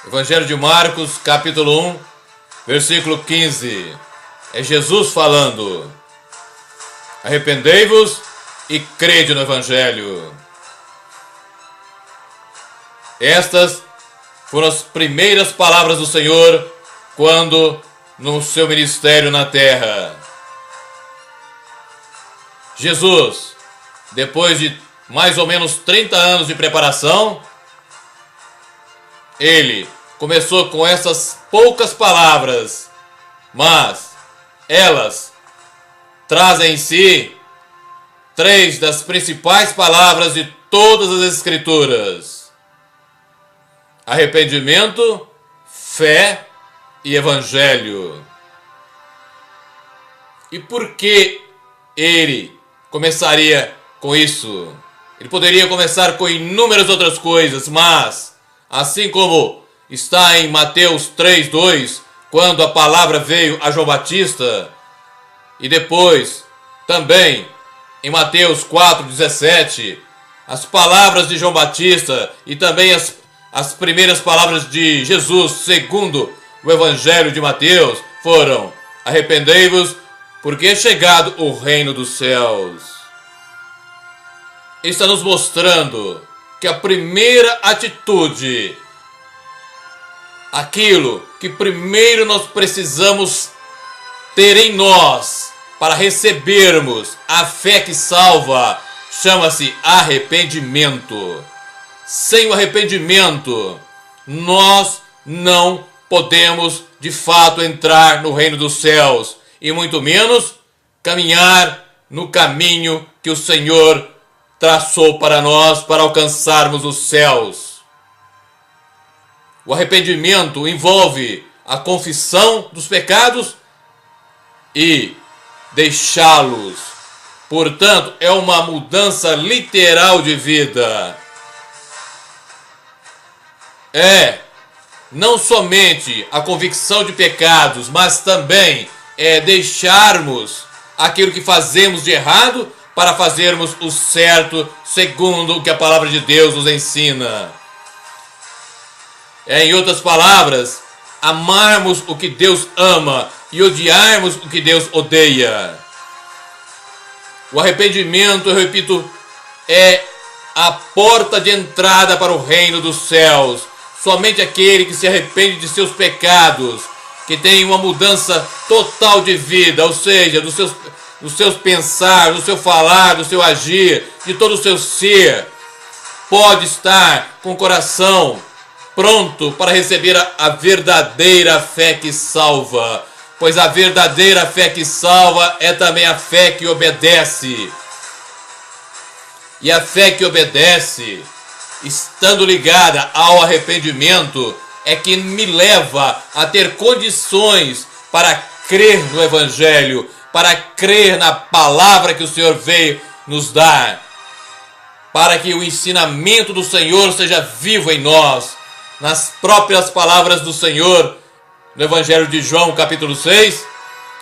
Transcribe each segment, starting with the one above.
Evangelho de Marcos, capítulo 1, versículo 15. É Jesus falando: arrependei-vos e crede no Evangelho. Estas foram as primeiras palavras do Senhor quando no seu ministério na terra. Jesus, depois de mais ou menos 30 anos de preparação, ele começou com essas poucas palavras, mas elas trazem em si três das principais palavras de todas as Escrituras: arrependimento, fé e evangelho. E por que ele começaria com isso? Ele poderia começar com inúmeras outras coisas, mas assim como está em Mateus 3:2, quando a palavra veio a João Batista, e depois também em Mateus 4:17, as palavras de João Batista e também as primeiras palavras de Jesus, segundo o Evangelho de Mateus, foram: arrependei-vos, porque é chegado o reino dos céus. Ele está nos mostrando que a primeira atitude, aquilo que primeiro nós precisamos ter em nós para recebermos a fé que salva, chama-se arrependimento. Sem o arrependimento, nós não podemos de fato entrar no reino dos céus, e muito menos caminhar no caminho que o Senhor traçou para nós para alcançarmos os céus. O arrependimento envolve a confissão dos pecados e deixá-los. Portanto, é uma mudança literal de vida. É não somente a convicção de pecados, mas também é deixarmos aquilo que fazemos de errado para fazermos o certo segundo o que a palavra de Deus nos ensina. Em outras palavras, amarmos o que Deus ama e odiarmos o que Deus odeia. O arrependimento, eu repito, é a porta de entrada para o reino dos céus. Somente aquele que se arrepende de seus pecados, que tem uma mudança total de vida, ou seja, dos seus pensar, do seu falar, do seu agir, de todo o seu ser, pode estar com o coração pronto para receber a verdadeira fé que salva. Pois a verdadeira fé que salva é também a fé que obedece. E a fé que obedece, estando ligada ao arrependimento, é que me leva a ter condições para crer no Evangelho, para crer na palavra que o Senhor veio nos dar, para que o ensinamento do Senhor seja vivo em nós. Nas próprias palavras do Senhor, no Evangelho de João, capítulo 6,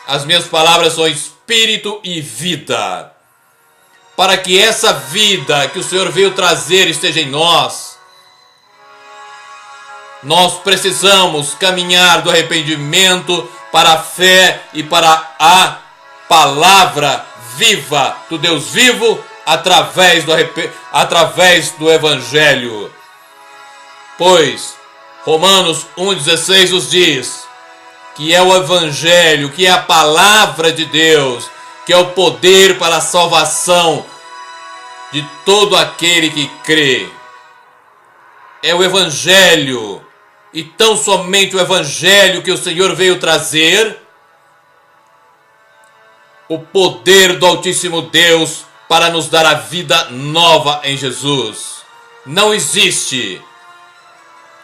as minhas palavras são espírito e vida. Para que essa vida que o Senhor veio trazer esteja em nós, nós precisamos caminhar do arrependimento para a fé e para a palavra viva do Deus vivo através do Evangelho. Pois Romanos 1,16 nos diz que é o Evangelho, que é a palavra de Deus, que é o poder para a salvação de todo aquele que crê. É o Evangelho, e tão somente o Evangelho que o Senhor veio trazer, o poder do Altíssimo Deus para nos dar a vida nova em Jesus. Não existe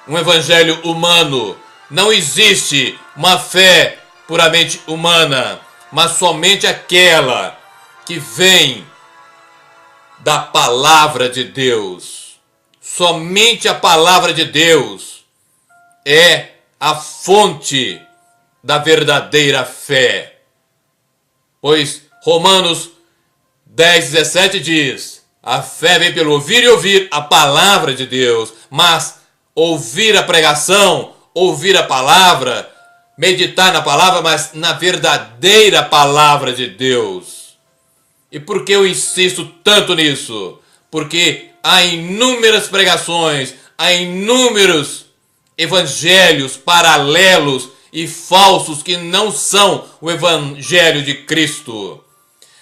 um evangelho humano, não existe uma fé puramente humana, mas somente aquela que vem da palavra de Deus. Somente a palavra de Deus é a fonte da verdadeira fé. Pois Romanos 10:17 diz: a fé vem pelo ouvir e ouvir a palavra de Deus. Mas ouvir a pregação, ouvir a palavra, meditar na palavra, mas na verdadeira palavra de Deus. E por que eu insisto tanto nisso? Porque há inúmeras pregações, há inúmeros evangelhos paralelos e falsos que não são o evangelho de Cristo.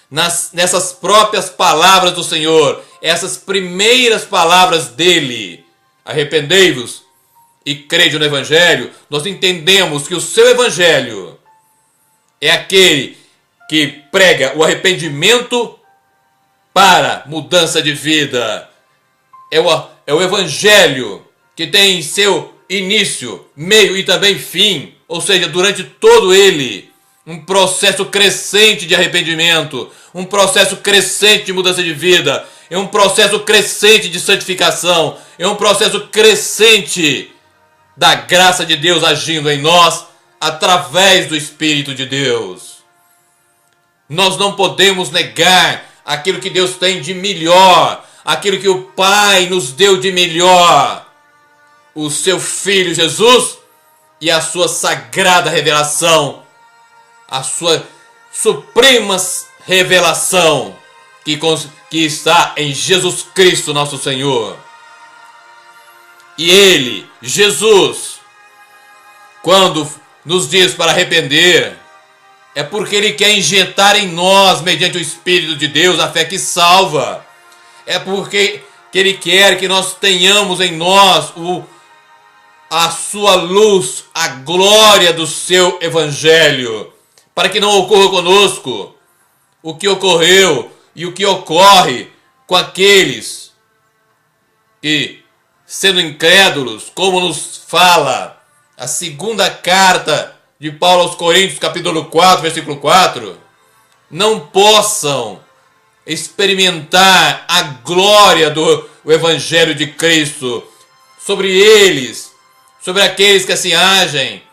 Nessas próprias palavras do Senhor, essas primeiras palavras dele, arrependei-vos e crede no evangelho, nós entendemos que o seu evangelho é aquele que prega o arrependimento para mudança de vida. É o evangelho que tem seu início, meio e também fim, ou seja, durante todo ele, um processo crescente de arrependimento, um processo crescente de mudança de vida, é um processo crescente de santificação, é um processo crescente da graça de Deus agindo em nós através do Espírito de Deus. Nós não podemos negar aquilo que Deus tem de melhor, aquilo que o Pai nos deu de melhor, o seu Filho Jesus e a sua sagrada revelação, a sua suprema revelação que está em Jesus Cristo, nosso Senhor. E Ele, Jesus, quando nos diz para arrepender, é porque Ele quer injetar em nós, mediante o Espírito de Deus, a fé que salva. É porque Ele quer que nós tenhamos em nós a sua luz, a glória do seu Evangelho, para que não ocorra conosco o que ocorreu e o que ocorre com aqueles que, sendo incrédulos, como nos fala a segunda carta de Paulo aos Coríntios, capítulo 4, versículo 4, não possam experimentar a glória do Evangelho de Cristo. Sobre eles, sobre aqueles que assim agem,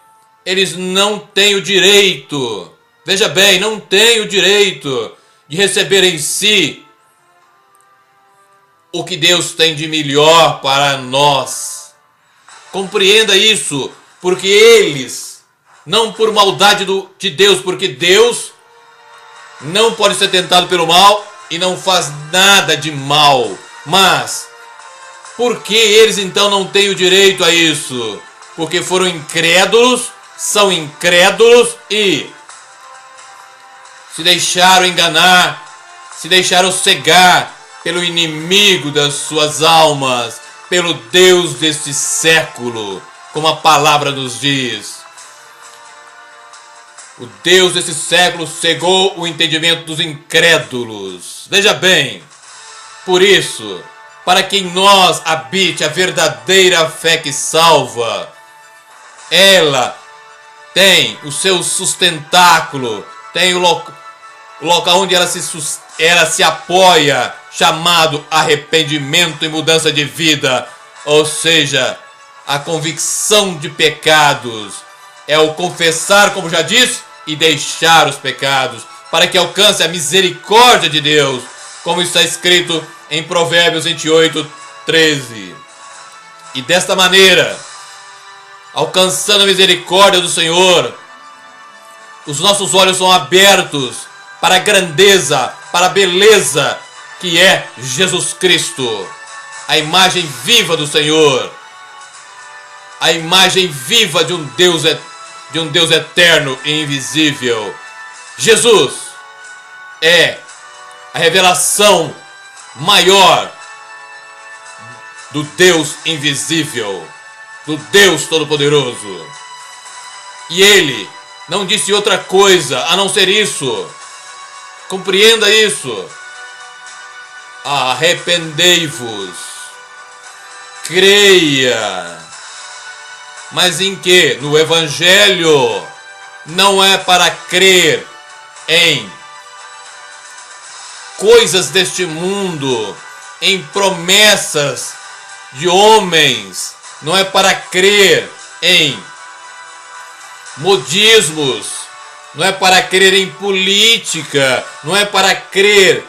eles não têm o direito, veja bem, não têm o direito de receber em si o que Deus tem de melhor para nós. Compreenda isso, porque eles, não por maldade de Deus, porque Deus não pode ser tentado pelo mal e não faz nada de mal, mas porque eles então não têm o direito a isso? Porque foram incrédulos, são incrédulos e se deixaram enganar, se deixaram cegar pelo inimigo das suas almas, pelo Deus deste século, como a palavra nos diz. O Deus desse século cegou o entendimento dos incrédulos. Veja bem, por isso, para que em nós habite a verdadeira fé que salva, ela tem o seu sustentáculo, tem o local onde ela se apoia, chamado arrependimento e mudança de vida, ou seja, a convicção de pecados, é o confessar, como já disse, e deixar os pecados, para que alcance a misericórdia de Deus, como está escrito em Provérbios 28, 13. E desta maneira, alcançando a misericórdia do Senhor, os nossos olhos são abertos para a grandeza, para a beleza que é Jesus Cristo, a imagem viva do Senhor, a imagem viva de um Deus eterno e invisível. Jesus é a revelação maior do Deus invisível, do Deus Todo-Poderoso. E Ele não disse outra coisa a não ser isso. Compreenda isso. Arrependei-vos. Creia. Mas em que? No Evangelho. Não é para crer em coisas deste mundo, em promessas de homens. Não é para crer em modismos. Não é para crer em política. Não é para crer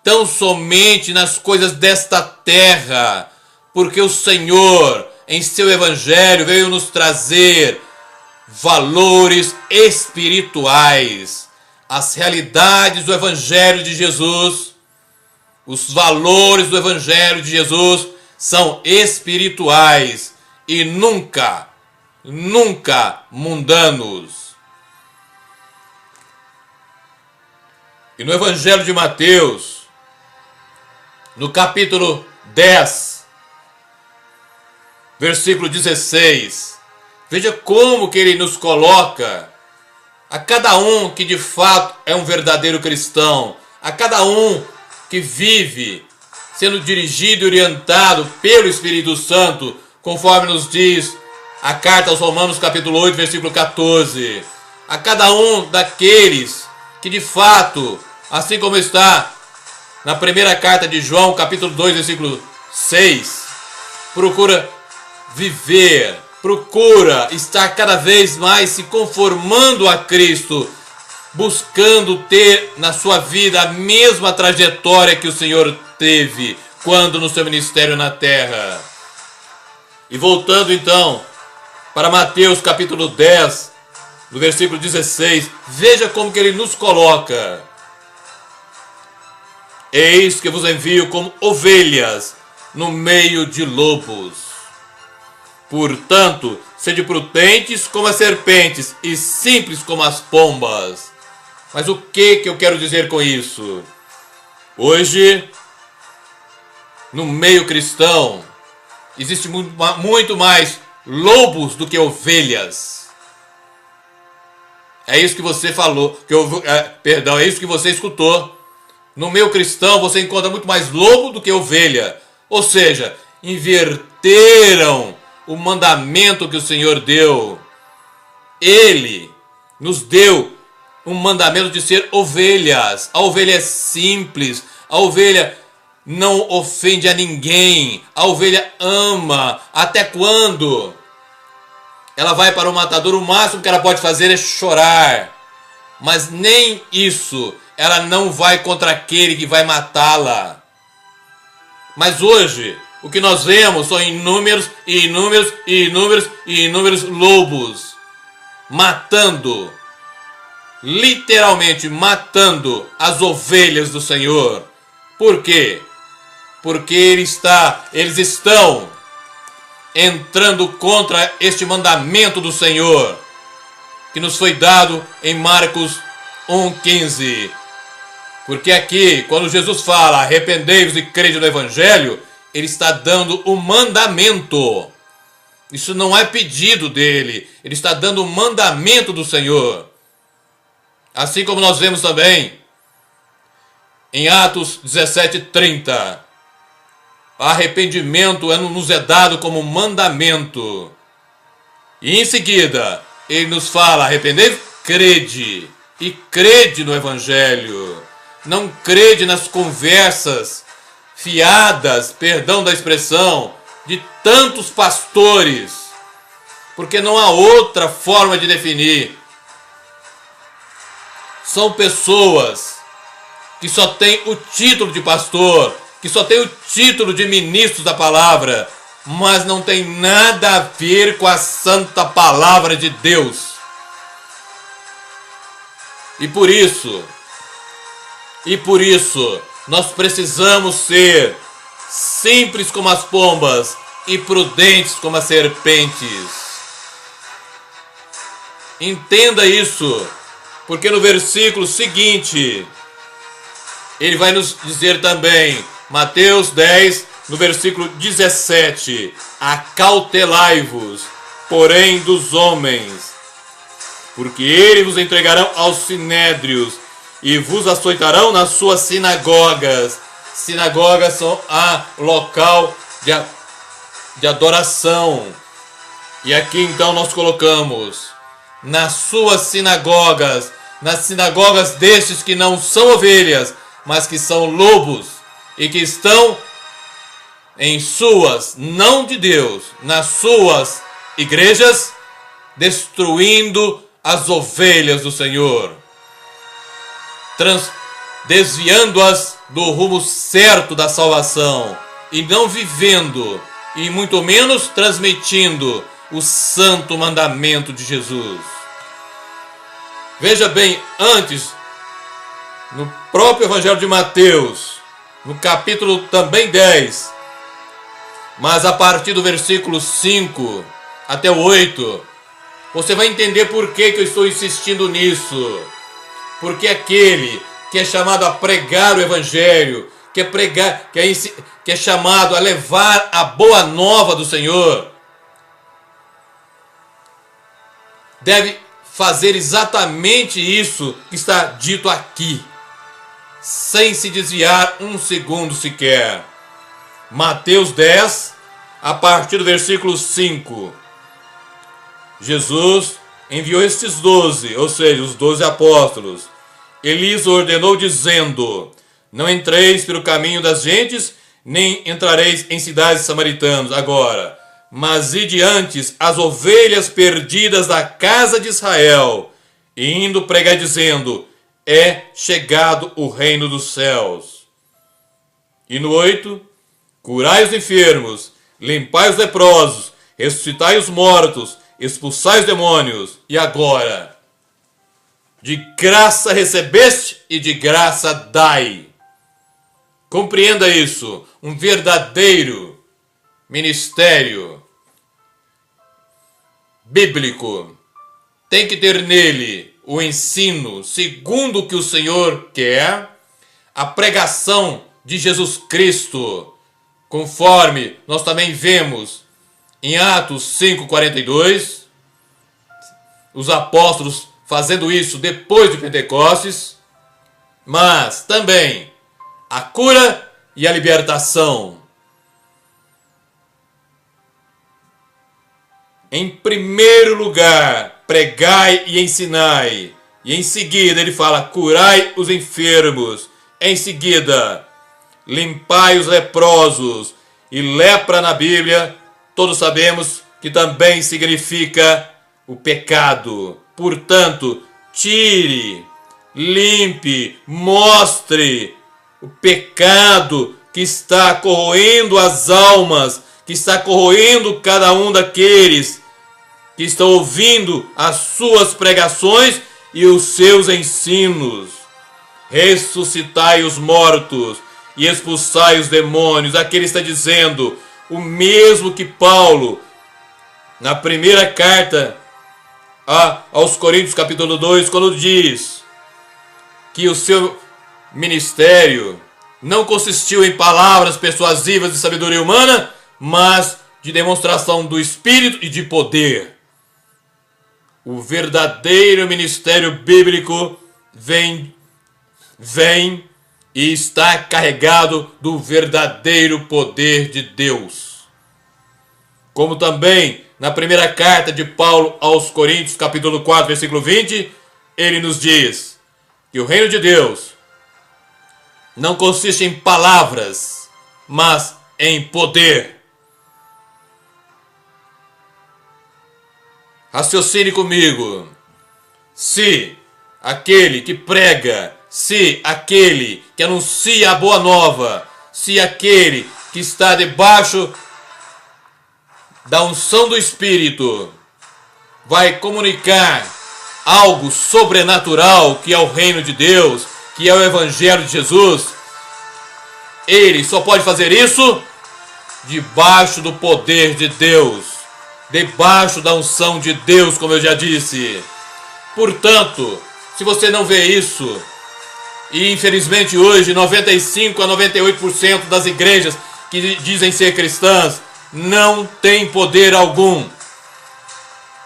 tão somente nas coisas desta terra. Porque o Senhor em seu evangelho, veio nos trazer valores espirituais, as realidades do evangelho de Jesus. Os valores do evangelho de Jesus são espirituais e nunca mundanos. E no evangelho de Mateus, no capítulo 10, versículo 16, veja como que ele nos coloca a cada um que de fato é um verdadeiro cristão, a cada um que vive sendo dirigido e orientado pelo Espírito Santo, conforme nos diz a carta aos Romanos capítulo 8, versículo 14. A cada um daqueles que de fato, assim como está na primeira carta de João, capítulo 2, versículo 6, procura viver, procura estar cada vez mais se conformando a Cristo, buscando ter na sua vida a mesma trajetória que o Senhor teve quando no seu ministério na terra. E voltando então para Mateus capítulo 10, no versículo 16, veja como que ele nos coloca. Eis que vos envio como ovelhas no meio de lobos. Portanto, sede prudentes como as serpentes e simples como as pombas. Mas o que eu quero dizer com isso? Hoje, no meio cristão, existe muito mais lobos do que ovelhas. É isso que você falou, é isso que você escutou. No meio cristão você encontra muito mais lobo do que ovelha. Ou seja, inverteram o mandamento que o Senhor deu. Ele nos deu um mandamento de ser ovelhas. A ovelha é simples, a ovelha não ofende a ninguém, a ovelha ama. Até quando ela vai para o matador, o máximo que ela pode fazer é chorar, mas nem isso. Ela não vai contra aquele que vai matá-la. Mas hoje, o que nós vemos são inúmeros lobos matando, literalmente matando as ovelhas do Senhor. Por quê? Porque eles estão entrando contra este mandamento do Senhor, que nos foi dado em Marcos 1,15. Porque aqui, quando Jesus fala, arrependei-vos e crede no Evangelho, ele está dando o mandamento. Isso não é pedido dele, ele está dando o mandamento do Senhor. Assim como nós vemos também em Atos 17:30, arrependimento nos é dado como mandamento. E em seguida, ele nos fala, arrependei-vos, crede. E crede no Evangelho. Não crede nas conversas fiadas, perdão da expressão, de tantos pastores. Porque não há outra forma de definir. São pessoas que só têm o título de pastor, que só têm o título de ministros da palavra, mas não tem nada a ver com a santa palavra de Deus. E por isso, nós precisamos ser simples como as pombas e prudentes como as serpentes. Entenda isso, porque no versículo seguinte, ele vai nos dizer também, Mateus 10, no versículo 17, acautelai-vos, porém dos homens, porque eles vos entregarão aos sinédrios e vos açoitarão nas suas sinagogas. Sinagogas são local de adoração. E aqui então nós colocamos, nas suas sinagogas, nas sinagogas destes que não são ovelhas, mas que são lobos, e que estão em suas, não de Deus, nas suas igrejas, destruindo as ovelhas do Senhor, desviando-as do rumo certo da salvação, e não vivendo e muito menos transmitindo o santo mandamento de Jesus. Veja bem, antes, no próprio Evangelho de Mateus, no capítulo também 10, mas a partir do versículo 5 até o 8, você vai entender por que eu estou insistindo nisso. Porque aquele que é chamado a pregar o Evangelho, que é chamado a levar a boa nova do Senhor, deve fazer exatamente isso que está dito aqui, sem se desviar um segundo sequer. Mateus 10, a partir do versículo 5. Jesus enviou estes 12, ou seja, os 12 apóstolos. Ele lhes ordenou dizendo: não entreis pelo caminho das gentes, nem entrareis em cidades samaritanas agora, mas ide antes as ovelhas perdidas da casa de Israel, e indo pregar dizendo: é chegado o reino dos céus. E no 8, curai os enfermos, limpai os leprosos, ressuscitai os mortos, expulsai os demônios. E agora, de graça recebeste e de graça dai. Compreenda isso. Um verdadeiro ministério bíblico tem que ter nele o ensino segundo o que o Senhor quer, a pregação de Jesus Cristo, conforme nós também vemos em Atos 5:42, os apóstolos fazendo isso depois de Pentecostes, mas também a cura e a libertação. Em primeiro lugar, pregai e ensinai. E em seguida ele fala: curai os enfermos. Em seguida, limpai os leprosos. E lepra na Bíblia, todos sabemos que também significa o pecado. Portanto, tire, limpe, mostre o pecado que está corroendo as almas, que está corroendo cada um daqueles que estão ouvindo as suas pregações e os seus ensinos. Ressuscitai os mortos e expulsai os demônios. Aqui ele está dizendo o mesmo que Paulo, na primeira carta aos Coríntios, capítulo 2, quando diz que o seu ministério não consistiu em palavras persuasivas de sabedoria humana, mas de demonstração do Espírito e de poder. O verdadeiro ministério bíblico vem e está carregado do verdadeiro poder de Deus. Como também na primeira carta de Paulo aos Coríntios, capítulo 4, versículo 20, ele nos diz que o reino de Deus não consiste em palavras, mas em poder. Raciocine comigo. Se aquele que prega, se aquele que anuncia a boa nova, se aquele que está debaixo da unção do Espírito vai comunicar algo sobrenatural, que é o reino de Deus, que é o Evangelho de Jesus, ele só pode fazer isso debaixo do poder de Deus, debaixo da unção de Deus, como eu já disse. Portanto, se você não vê isso, e infelizmente hoje 95 a 98% das igrejas que dizem ser cristãs não tem poder algum.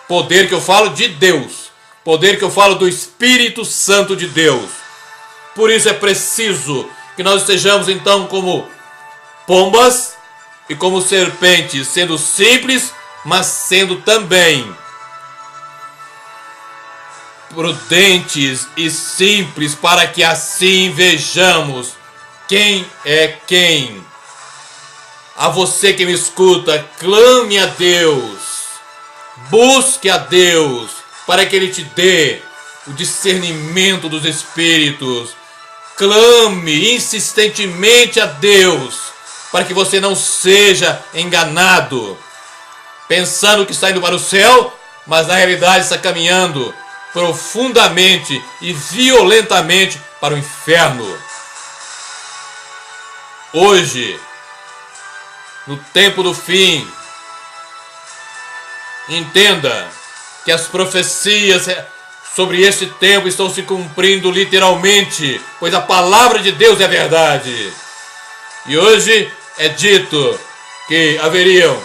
Poder que eu falo de Deus, poder que eu falo do Espírito Santo de Deus. Por isso é preciso que nós estejamos então como pombas e como serpentes, sendo simples, mas sendo também prudentes e simples, para que assim vejamos quem é quem. A você que me escuta, clame a Deus, busque a Deus, para que Ele te dê o discernimento dos Espíritos. Clame insistentemente a Deus, para que você não seja enganado, pensando que está indo para o céu, mas na realidade está caminhando profundamente e violentamente para o inferno. Hoje, no tempo do fim, entenda que as profecias sobre este tempo estão se cumprindo literalmente, pois a palavra de Deus é verdade. E hoje é dito que haveriam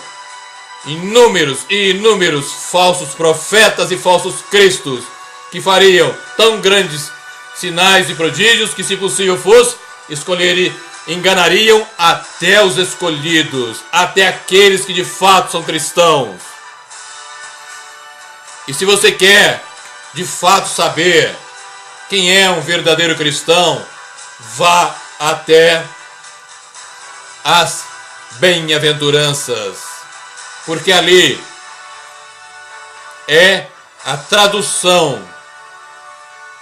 inúmeros e inúmeros falsos profetas e falsos cristos que fariam tão grandes sinais e prodígios que, se possível fosse, enganariam até os escolhidos, até aqueles que de fato são cristãos. E se você quer de fato saber quem é um verdadeiro cristão, vá até as bem-aventuranças, porque ali é a tradução,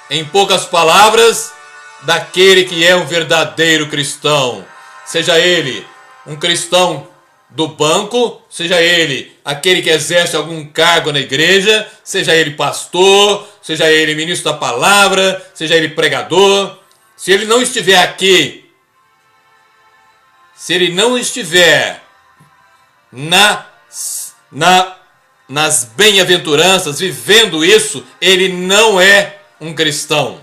em poucas palavras, daquele que é um verdadeiro cristão, seja ele um cristão do banco, seja ele aquele que exerce algum cargo na igreja, seja ele pastor, seja ele ministro da palavra, seja ele pregador. Se ele não estiver aqui, se ele não estiver nas bem-aventuranças, vivendo isso, ele não é um cristão.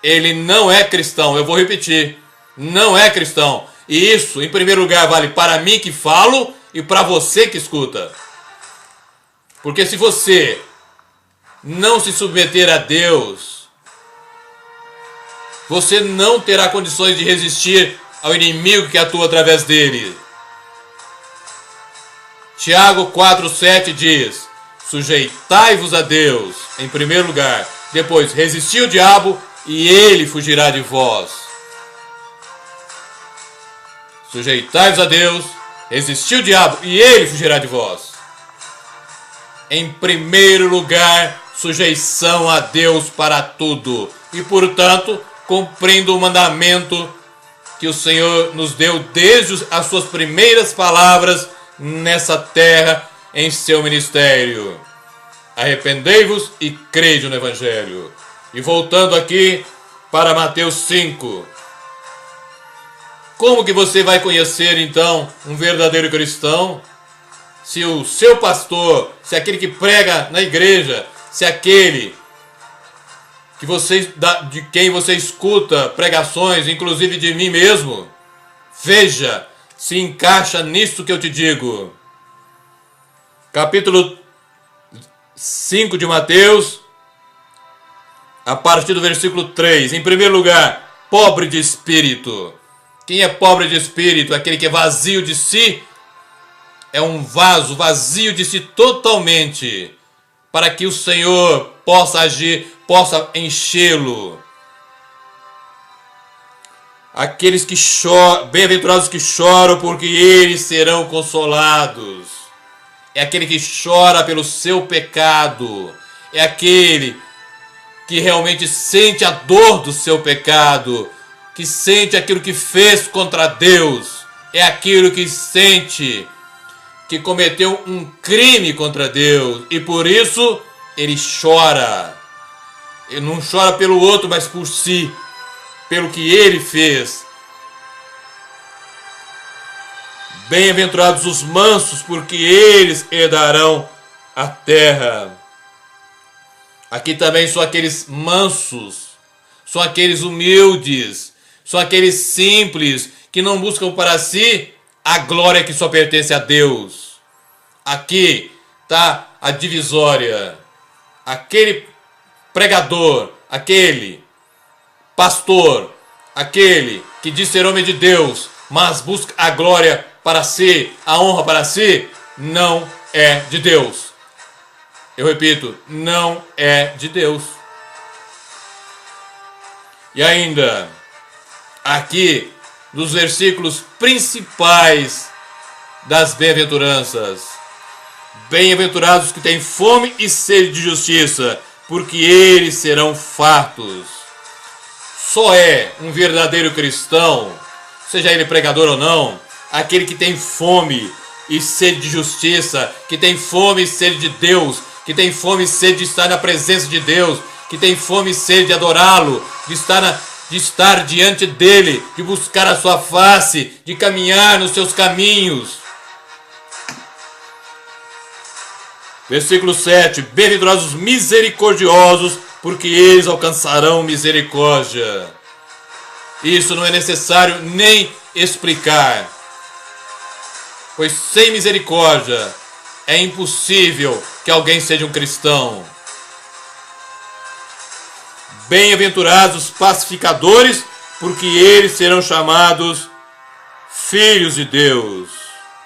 Ele não é cristão, eu vou repetir, não é cristão. E isso, em primeiro lugar, vale para mim que falo e para você que escuta. Porque se você não se submeter a Deus, você não terá condições de resistir ao inimigo que atua através dele. Tiago 4,7 diz: sujeitai-vos a Deus, em primeiro lugar. Depois, resisti o diabo e ele fugirá de vós. Sujeitai-vos a Deus, resisti o diabo e ele fugirá de vós. Em primeiro lugar, sujeição a Deus para tudo. E, portanto, cumprindo o mandamento que o Senhor nos deu desde as suas primeiras palavras nessa terra, em seu ministério. Arrependei-vos e crede no Evangelho. E voltando aqui para Mateus 5. Como que você vai conhecer, então, um verdadeiro cristão? Se o seu pastor, se aquele que prega na igreja, se aquele de quem você escuta pregações, inclusive de mim mesmo, veja se encaixa nisso que eu te digo. Capítulo 5 de Mateus, a partir do versículo 3. Em primeiro lugar, pobre de espírito. Quem é pobre de espírito? Aquele que é vazio de si. É um vaso vazio de si totalmente, para que o Senhor possa agir, possa enchê-lo. Aqueles que choram, bem-aventurados que choram, porque eles serão consolados. É aquele que chora pelo seu pecado. É aquele que realmente sente a dor do seu pecado, que sente aquilo que fez contra Deus. É aquilo que sente que cometeu um crime contra Deus, e por isso ele chora. Ele não chora pelo outro, mas por si, pelo que ele fez. Bem-aventurados os mansos, porque eles herdarão a terra. Aqui também são aqueles mansos, são aqueles humildes, são aqueles simples, que não buscam para si a glória que só pertence a Deus. Aqui está a divisória. Aquele pregador, aquele pastor, aquele que diz ser homem de Deus, mas busca a glória para si, a honra para si, não é de Deus. Eu repito, não é de Deus. E ainda, aqui, dos versículos principais das bem-aventuranças: bem-aventurados que têm fome e sede de justiça, porque eles serão fartos. Só é um verdadeiro cristão, seja ele pregador ou não, aquele que tem fome e sede de justiça, que tem fome e sede de Deus, que tem fome e sede de estar na presença de Deus, que tem fome e sede de adorá-lo, de estar diante dele, de buscar a sua face, de caminhar nos seus caminhos. Versículo 7. Bem-aventurados os misericordiosos, porque eles alcançarão misericórdia. Isso não é necessário nem explicar, pois sem misericórdia é impossível que alguém seja um cristão. Bem-aventurados os pacificadores, porque eles serão chamados filhos de Deus.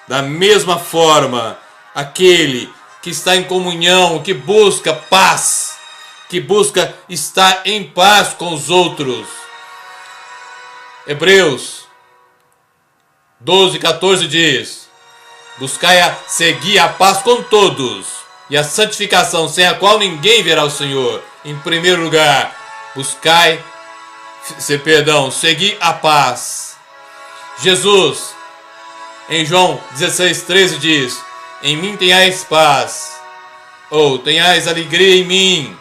Da mesma forma, aquele que está em comunhão, que busca paz, que busca estar em paz com os outros. Hebreus 12:14 diz: buscai seguir a paz com todos e a santificação, sem a qual ninguém verá o Senhor. Em primeiro lugar, seguir a paz. Jesus, em João 16:13 diz: em mim tenhais paz, ou tenhais alegria em mim,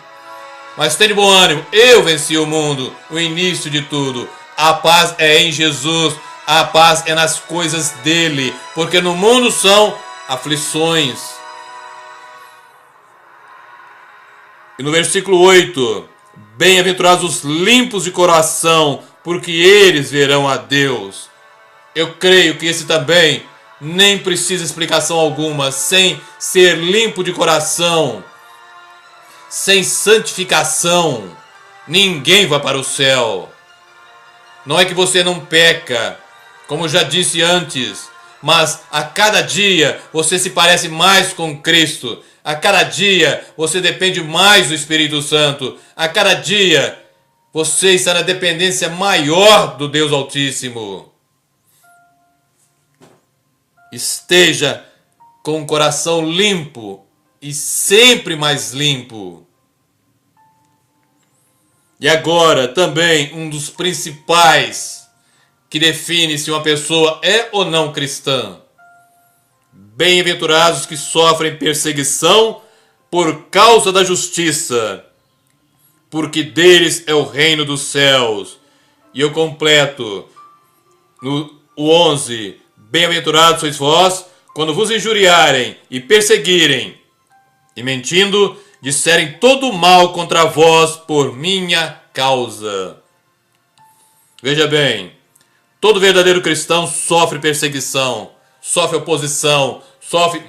mas tenha bom ânimo, eu venci o mundo. O início de tudo, a paz é em Jesus, a paz é nas coisas dele, porque no mundo são aflições. E no versículo 8: bem-aventurados os limpos de coração, porque eles verão a Deus. Eu creio que esse também nem precisa explicação alguma. Sem ser limpo de coração, sem santificação, ninguém vai para o céu. Não é que você não peca, como já disse antes, mas a cada dia você se parece mais com Cristo. A cada dia você depende mais do Espírito Santo. A cada dia você está na dependência maior do Deus Altíssimo. Esteja com o coração limpo e sempre mais limpo. E agora também um dos principais que define se uma pessoa é ou não cristã. Bem-aventurados que sofrem perseguição por causa da justiça, porque deles é o reino dos céus. E eu completo no 11. Bem-aventurados sois vós, quando vos injuriarem e perseguirem, e mentindo, disserem todo o mal contra vós por minha causa. Veja bem, todo verdadeiro cristão sofre perseguição, sofre oposição, sofre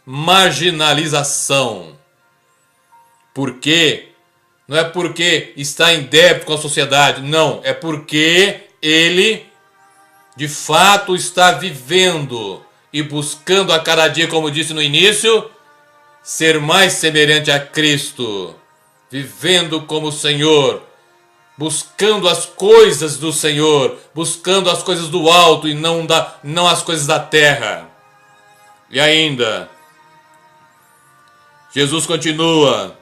marginalização. Por quê? Não é porque está em débito com a sociedade, não, é porque ele de fato está vivendo e buscando a cada dia, como disse no início, ser mais semelhante a Cristo, vivendo como o Senhor, buscando as coisas do Senhor, buscando as coisas do alto e não as coisas da terra. E ainda, Jesus continua: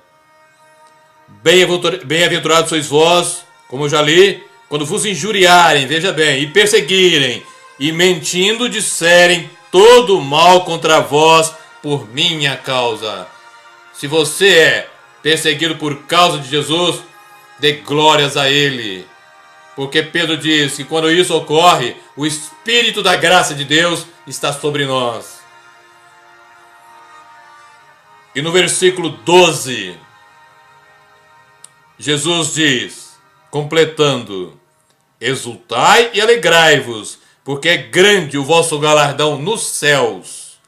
bem-aventurados sois vós, como eu já li, quando vos injuriarem, veja bem, e perseguirem, e mentindo disserem todo o mal contra vós por minha causa. Se você é perseguido por causa de Jesus, dê glórias a Ele. Porque Pedro diz que quando isso ocorre, o Espírito da graça de Deus está sobre nós. E no versículo 12, Jesus diz, completando: exultai e alegrai-vos, porque é grande o vosso galardão nos céus,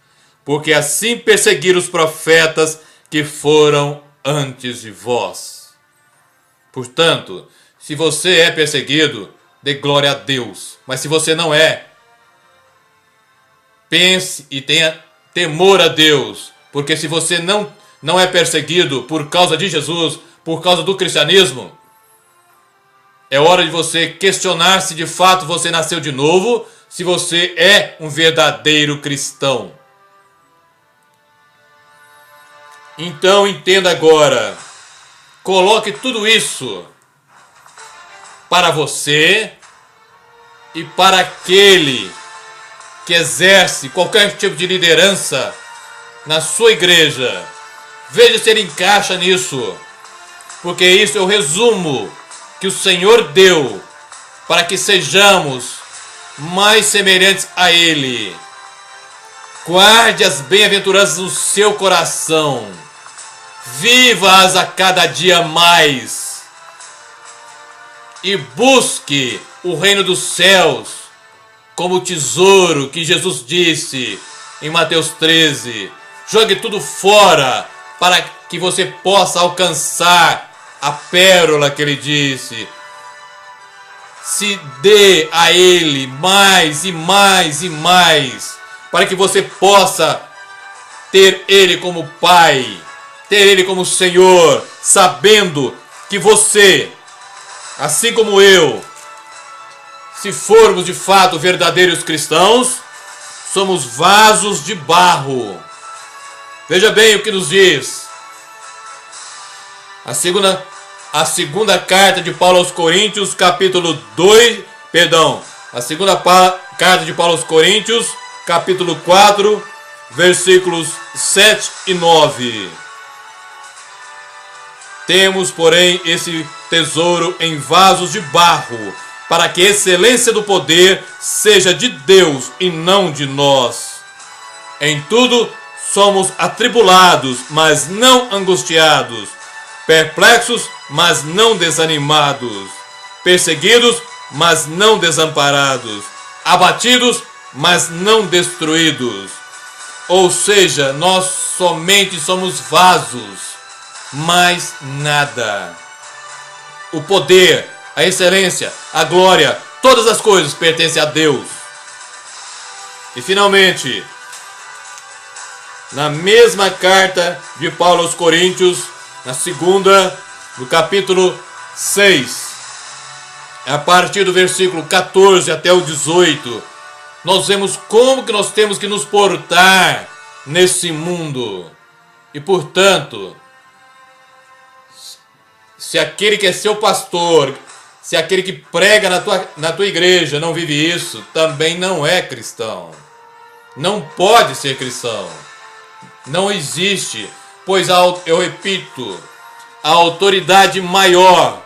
porque assim perseguiram os profetas que foram antes de vós. Portanto, se você é perseguido, dê glória a Deus. Mas se você não é, pense e tenha temor a Deus, porque se você não é perseguido por causa de Jesus, por causa do cristianismo, é hora de você questionar se de fato você nasceu de novo, se você é um verdadeiro cristão. Então entenda agora, coloque tudo isso para você e para aquele que exerce qualquer tipo de liderança na sua igreja. Veja se ele encaixa nisso, porque isso é o resumo que o Senhor deu para que sejamos mais semelhantes a Ele. Guarde as bem-aventuranças no seu coração, viva-as a cada dia mais e busque o reino dos céus como tesouro que Jesus disse em Mateus 13. Jogue tudo fora para que você possa alcançar a pérola que ele disse. Se dê a ele mais e mais e mais, para que você possa ter ele como Pai, ter ele como Senhor, sabendo que você, assim como eu, se formos de fato verdadeiros cristãos, somos vasos de barro. Veja bem o que nos diz a segunda carta de Paulo aos Coríntios, capítulo 2, a segunda carta de Paulo aos Coríntios, capítulo 4, versículos 7 e 9. Temos, porém, esse tesouro em vasos de barro, para que a excelência do poder seja de Deus e não de nós. Em tudo somos atribulados, mas não angustiados, perplexos, mas não desanimados, perseguidos, mas não desamparados, abatidos, mas não destruídos. Ou seja, nós somente somos vasos, mais nada. O poder, a excelência, a glória, todas as coisas pertencem a Deus. E finalmente, na mesma carta de Paulo aos Coríntios, na segunda, no capítulo 6, a partir do versículo 14 até o 18, nós vemos como que nós temos que nos portar nesse mundo. E portanto, se aquele que é seu pastor, se aquele que prega na tua igreja não vive isso, também não é cristão. Não pode ser cristão. Não existe, pois eu repito, a autoridade maior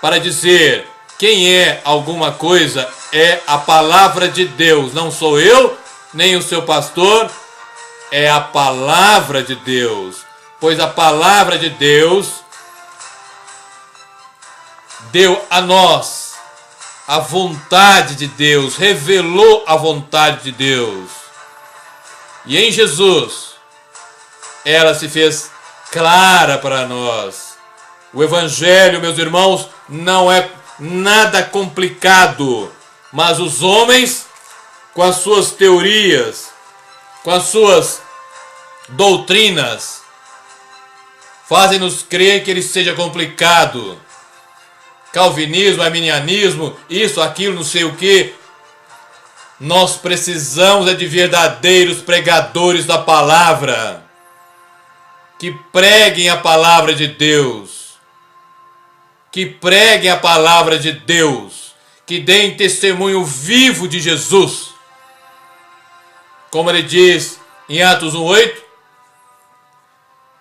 para dizer quem é alguma coisa é a palavra de Deus. Não sou eu, nem o seu pastor, é a palavra de Deus. Pois a palavra de Deus deu a nós a vontade de Deus, revelou a vontade de Deus. E em Jesus, ela se fez clara para nós. O Evangelho, meus irmãos, não é nada complicado, mas os homens, com as suas teorias, com as suas doutrinas, fazem-nos crer que ele seja complicado. Calvinismo, arminianismo, isso, aquilo, não sei o que. Nós precisamos de verdadeiros pregadores da palavra, que preguem a palavra de Deus, que preguem a palavra de Deus, que deem testemunho vivo de Jesus. Como ele diz em Atos 1:8,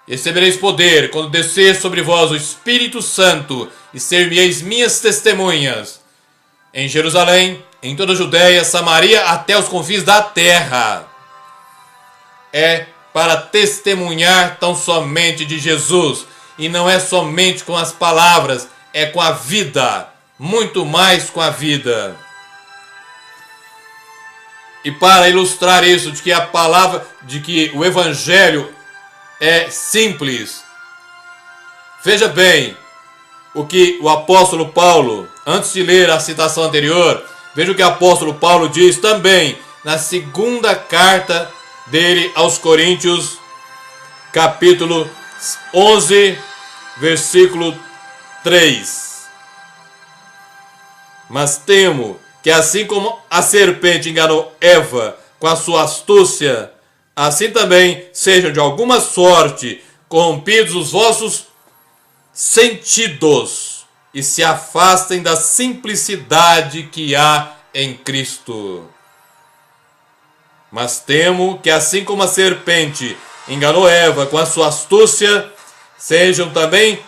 recebereis poder quando descer sobre vós o Espírito Santo e ser-me-eis minhas testemunhas em Jerusalém, em toda a Judéia, Samaria, até os confins da terra. É para testemunhar tão somente de Jesus, e não é somente com as palavras, é com a vida, muito mais com a vida. E para ilustrar isso, de que a palavra, de que o Evangelho é simples, veja bem o que o apóstolo Paulo, antes de ler a citação anterior, veja o que o apóstolo Paulo diz também na segunda carta dele aos Coríntios, capítulo 11, versículo 3. Mas temo que assim como a serpente enganou Eva com a sua astúcia, assim também sejam de alguma sorte corrompidos os vossos sentidos. e se afastem da simplicidade que há em Cristo. Mas temo que, assim como a serpente enganou Eva com a sua astúcia, sejam também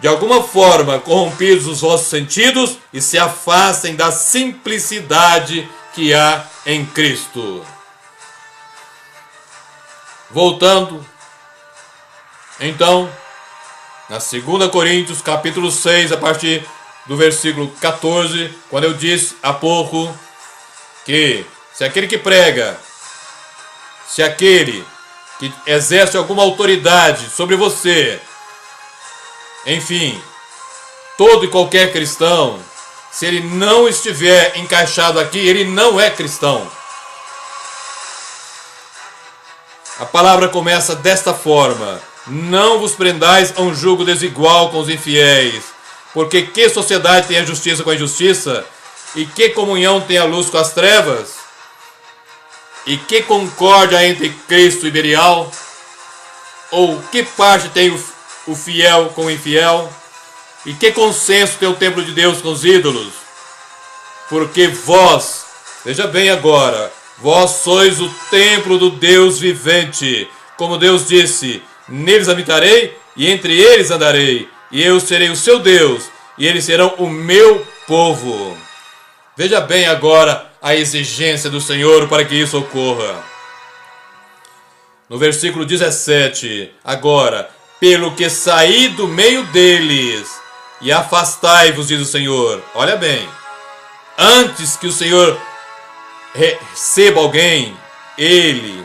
de alguma forma corrompidos os vossos sentidos e se afastem da simplicidade que há em Cristo. Voltando, então, na 2 Coríntios, capítulo 6, a partir do versículo 14, quando eu disse há pouco que se aquele que prega, se aquele que exerce alguma autoridade sobre você, enfim, todo e qualquer cristão, se ele não estiver encaixado aqui, ele não é cristão. A palavra começa desta forma: não vos prendais a um jugo desigual com os infiéis, porque que sociedade tem a justiça com a injustiça? E que comunhão tem a luz com as trevas? E que concórdia entre Cristo e Belial? Ou que parte tem o fiel com o infiel? E que consenso tem o templo de Deus com os ídolos? Porque vós, veja bem agora, vós sois o templo do Deus vivente. Como Deus disse, neles habitarei e entre eles andarei, e eu serei o seu Deus, e eles serão o meu povo. Veja bem agora a exigência do Senhor para que isso ocorra. No versículo 17, agora, pelo que saí do meio deles e afastai-vos, diz o Senhor. Olha bem, antes que o Senhor receba alguém, Ele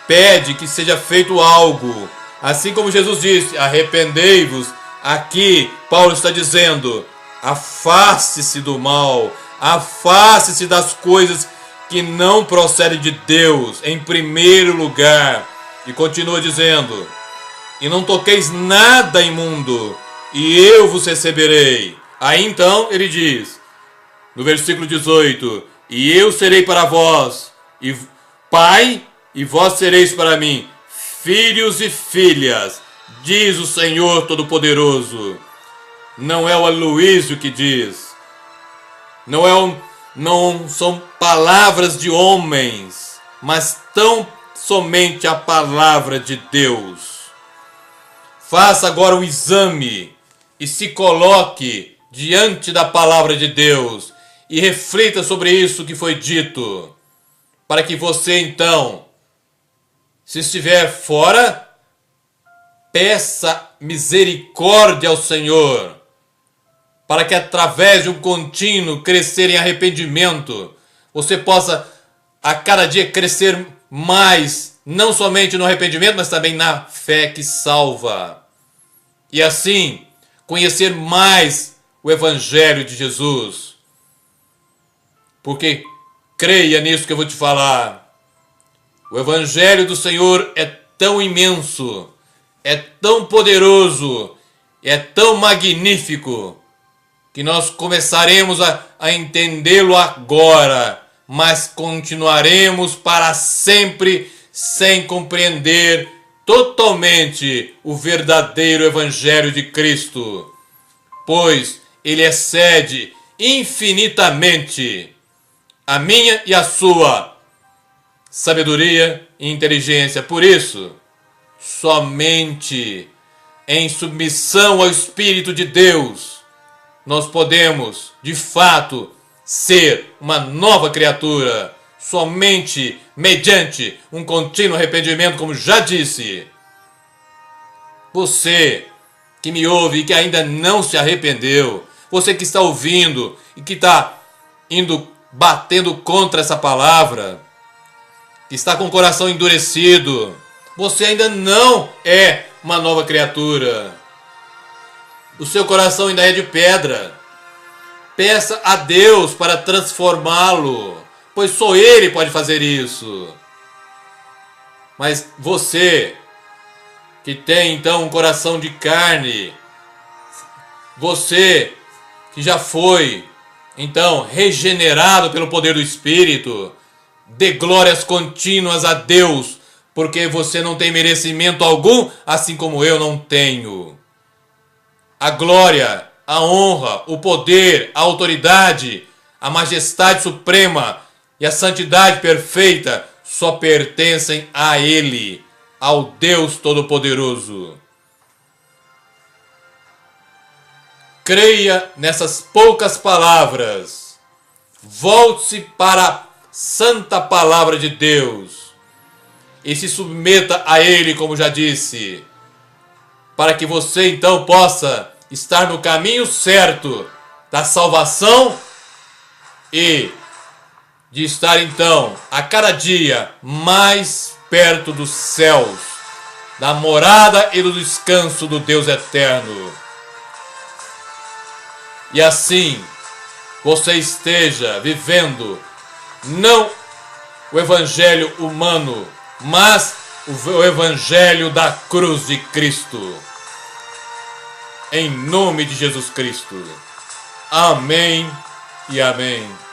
pede que seja feito algo. Assim como Jesus disse, arrependei-vos. Aqui Paulo está dizendo, afaste-se do mal, afaste-se das coisas que não procedem de Deus, em primeiro lugar. E continua dizendo, e não toqueis nada imundo, e eu vos receberei. Aí então ele diz, no versículo 18, e eu serei para vós, e pai, e vós sereis para mim, filhos e filhas, diz o Senhor Todo-Poderoso. Não é o Aloísio que diz, não são palavras de homens, mas tão somente a palavra de Deus. Faça agora um exame e se coloque diante da palavra de Deus e reflita sobre isso que foi dito, para que você então, se estiver fora, peça misericórdia ao Senhor, para que através de um contínuo crescer em arrependimento, você possa a cada dia crescer mais, não somente no arrependimento, mas também na fé que salva. E assim, conhecer mais o Evangelho de Jesus. Porque creia nisso que eu vou te falar. O Evangelho do Senhor é tão imenso, é tão poderoso, é tão magnífico, que nós começaremos a entendê-lo agora, mas continuaremos para sempre sem compreender totalmente o verdadeiro Evangelho de Cristo, pois ele excede infinitamente a minha e a sua sabedoria e inteligência. Por isso, somente em submissão ao Espírito de Deus nós podemos, de fato, ser uma nova criatura, somente mediante um contínuo arrependimento, como já disse. Você que me ouve e que ainda não se arrependeu, você que está ouvindo e que está batendo contra essa palavra, que está com o coração endurecido, você ainda não é uma nova criatura. O seu coração ainda é de pedra. Peça a Deus para transformá-lo, pois só Ele pode fazer isso. Mas você, que tem então um coração de carne, você que já foi então regenerado pelo poder do Espírito, dê glórias contínuas a Deus, porque você não tem merecimento algum, assim como eu não tenho. A glória a honra, o poder, a autoridade, a majestade suprema e a santidade perfeita só pertencem a Ele, ao Deus Todo-Poderoso. Creia nessas poucas palavras. Volte-se para a santa palavra de Deus e se submeta a Ele, como já disse, para que você então possa estar no caminho certo da salvação e de estar então a cada dia mais perto dos céus, da morada e do descanso do Deus eterno. E assim você esteja vivendo não o evangelho humano, mas o evangelho da cruz de Cristo. Em nome de Jesus Cristo. Amém e amém.